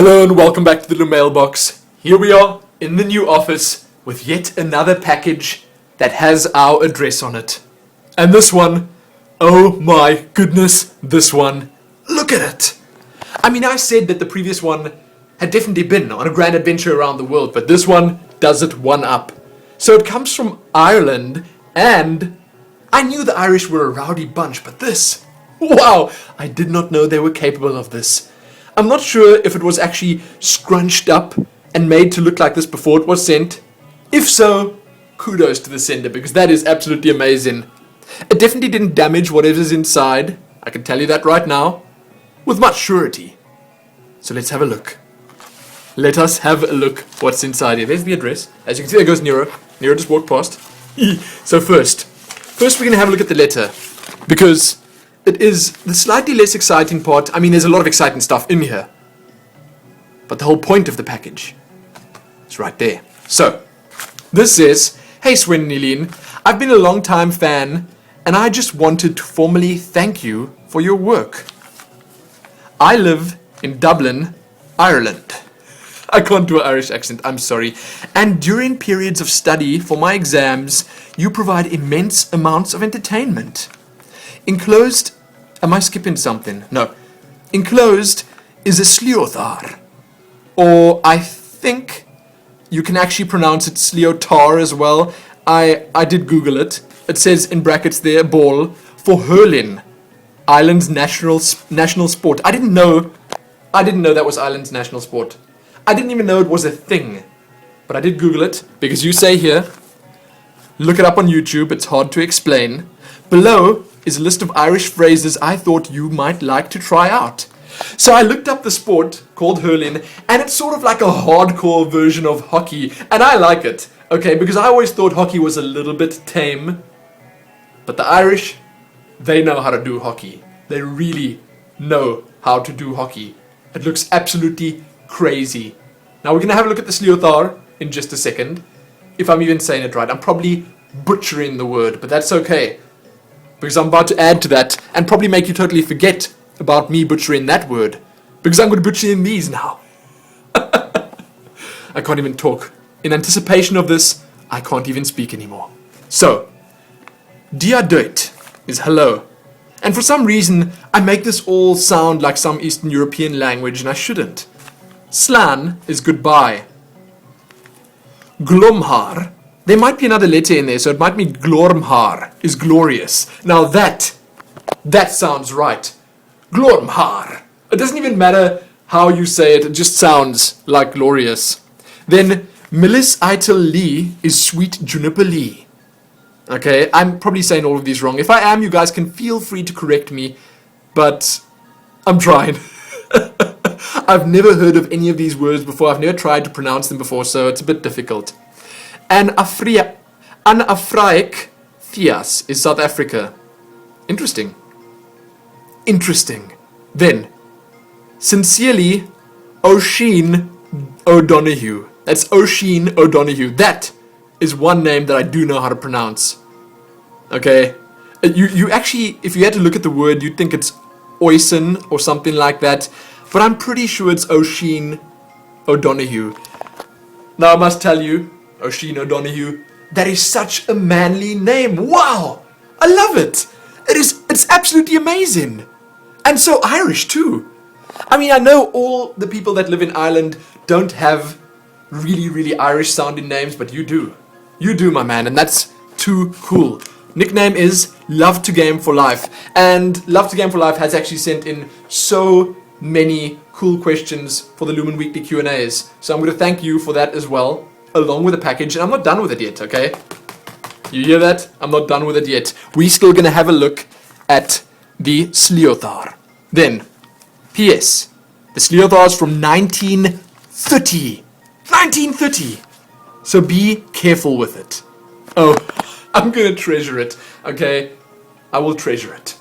Hello and welcome back to the Lumailbox. Here we are in the new office with yet another package that has our address on it. And this one, oh my goodness, this one, look at it. I mean, I said that the previous one had definitely been on a grand adventure around the world, but this one does it one up. So it comes from Ireland, and I knew the Irish were a rowdy bunch, but this, wow, I did not know they were capable of this. I'm not sure if it was actually scrunched up and made to look like this before it was sent. If so, kudos to the sender, because that is absolutely amazing. It definitely didn't damage whatever's inside, I can tell you that right now, with much surety. So let's have a look. Let us have a look what's inside here. There's the address. As you can see, there goes Nero. Nero just walked past. So first we're going to have a look at the letter, because it is the slightly less exciting part. I mean, there's a lot of exciting stuff in here, but the whole point of the package is right there. So, this says, "Hey Sven and Eileen, I've been a long time fan, and I just wanted to formally thank you for your work. I live in Dublin, Ireland." I can't do an Irish accent, I'm sorry. "And during periods of study for my exams, you provide immense amounts of entertainment. Enclosed, am I skipping something? No. Enclosed is a Sliotar. Or I think you can actually pronounce it Sliotar as well. I did Google it. It says in brackets there, ball, for hurling, Ireland's national sport." I didn't know that was Ireland's national sport. I didn't even know it was a thing. But I did Google it, because you say here, look it up on YouTube, it's hard to explain. Below is a list of Irish phrases I thought you might like to try out. So I looked up the sport called hurling, and it's sort of like a hardcore version of hockey, and I like it, okay, because I always thought hockey was a little bit tame, but the Irish, they know how to do hockey. They really know how to do hockey. It looks absolutely crazy. Now we're going to have a look at the Sliotar in just a second, if I'm even saying it right. I'm probably butchering the word, but that's okay, because I'm about to add to that and probably make you totally forget about me butchering that word, because I'm going to butcher in these now. I can't even talk. In anticipation of this, I can't even speak anymore. So, Dia Deut is hello. And for some reason, I make this all sound like some Eastern European language, and I shouldn't. Slan is goodbye. Glomhar, there might be another letter in there, so it might be Glormhar, is glorious. Now that sounds right. Glormhar. It doesn't even matter how you say it, it just sounds like glorious. Then Millis Eitel Lee is sweet juniper Lee. Okay, I'm probably saying all of these wrong. If I am, you guys can feel free to correct me, but I'm trying. I've never heard of any of these words before. I've never tried to pronounce them before, so it's a bit difficult. An Afriaik Thias is South Africa. Interesting. Then, sincerely, Oisin O'Donoghue. That's Oisin O'Donoghue. That is one name that I do know how to pronounce. Okay? You actually, if you had to look at the word, you'd think it's Oisin or something like that. But I'm pretty sure it's Oisin O'Donoghue. Now I must tell you, Oisin O'Donoghue, that is such a manly name. Wow! I love it! It's absolutely amazing. And so Irish too. I mean, I know all the people that live in Ireland don't have really, really Irish sounding names, but you do. You do, my man, and that's too cool. Nickname is love2game4life. And love2game4life has actually sent in so many cool questions for the Lumin Weekly Q&As. So I'm going to thank you for that as well, along with the package. And I'm not done with it yet, okay? You hear that? I'm not done with it yet. We're still going to have a look at the Sliotar. Then, P.S. The Sliotar is from 1930. 1930! So be careful with it. Oh, I'm going to treasure it, okay? I will treasure it.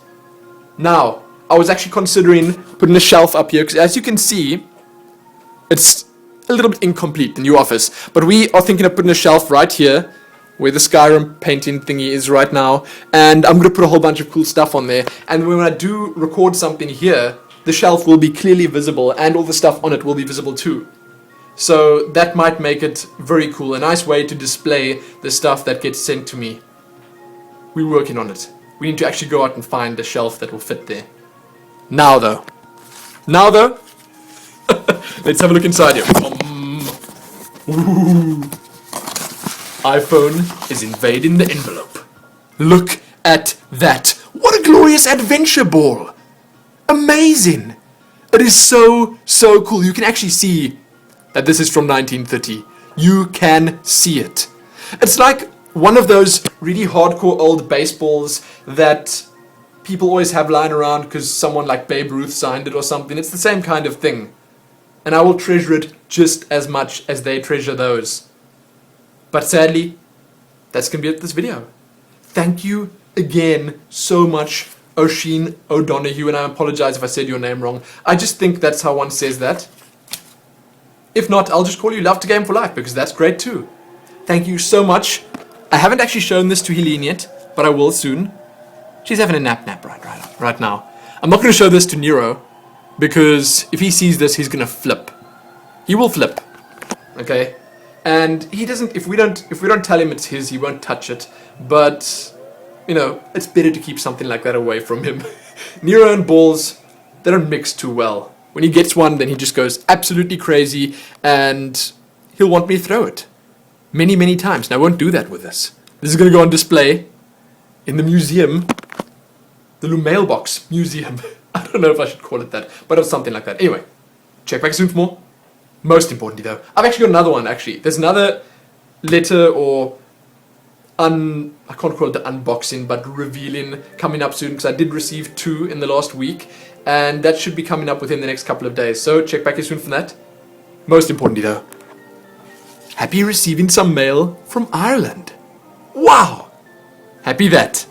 Now, I was actually considering putting a shelf up here, because as you can see, it's a little bit incomplete, the new office. But we are thinking of putting a shelf right here, where the Skyrim painting thingy is right now. And I'm going to put a whole bunch of cool stuff on there. And when I do record something here, the shelf will be clearly visible and all the stuff on it will be visible too. So that might make it very cool, a nice way to display the stuff that gets sent to me. We're working on it. We need to actually go out and find a shelf that will fit there. Now though, let's have a look inside here. Ooh. iPhone is invading the envelope. Look at that. What a glorious adventure ball. Amazing. It is so cool. You can actually see that this is from 1930. You can see it. It's like one of those really hardcore old baseballs that people always have lying around because someone like Babe Ruth signed it or something. It's the same kind of thing. And I will treasure it just as much as they treasure those. But sadly, that's going to be it for this video. Thank you again so much, Oisin O'Donoghue, and I apologize if I said your name wrong. I just think that's how one says that. If not, I'll just call you love2game4life because that's great too. Thank you so much. I haven't actually shown this to Helene yet, but I will soon. She's having a nap right now. I'm not going to show this to Nero because if he sees this, he's going to flip. He will flip. Okay? And he doesn't, if we don't tell him it's his, he won't touch it. But, you know, it's better to keep something like that away from him. Nero and balls, they don't mix too well. When he gets one, then he just goes absolutely crazy and he'll want me to throw it. Many times. Now, I won't do that with this. This is going to go on display in the museum. The Lumailbox Museum. I don't know if I should call it that, but it's something like that. Anyway, check back soon for more. Most importantly though, I've actually got another one actually. There's another letter or I can't call it the unboxing, but revealing coming up soon because I did receive 2 in the last week and that should be coming up within the next couple of days. So check back soon for that. Most importantly though, happy receiving some mail from Ireland. Wow! Happy that.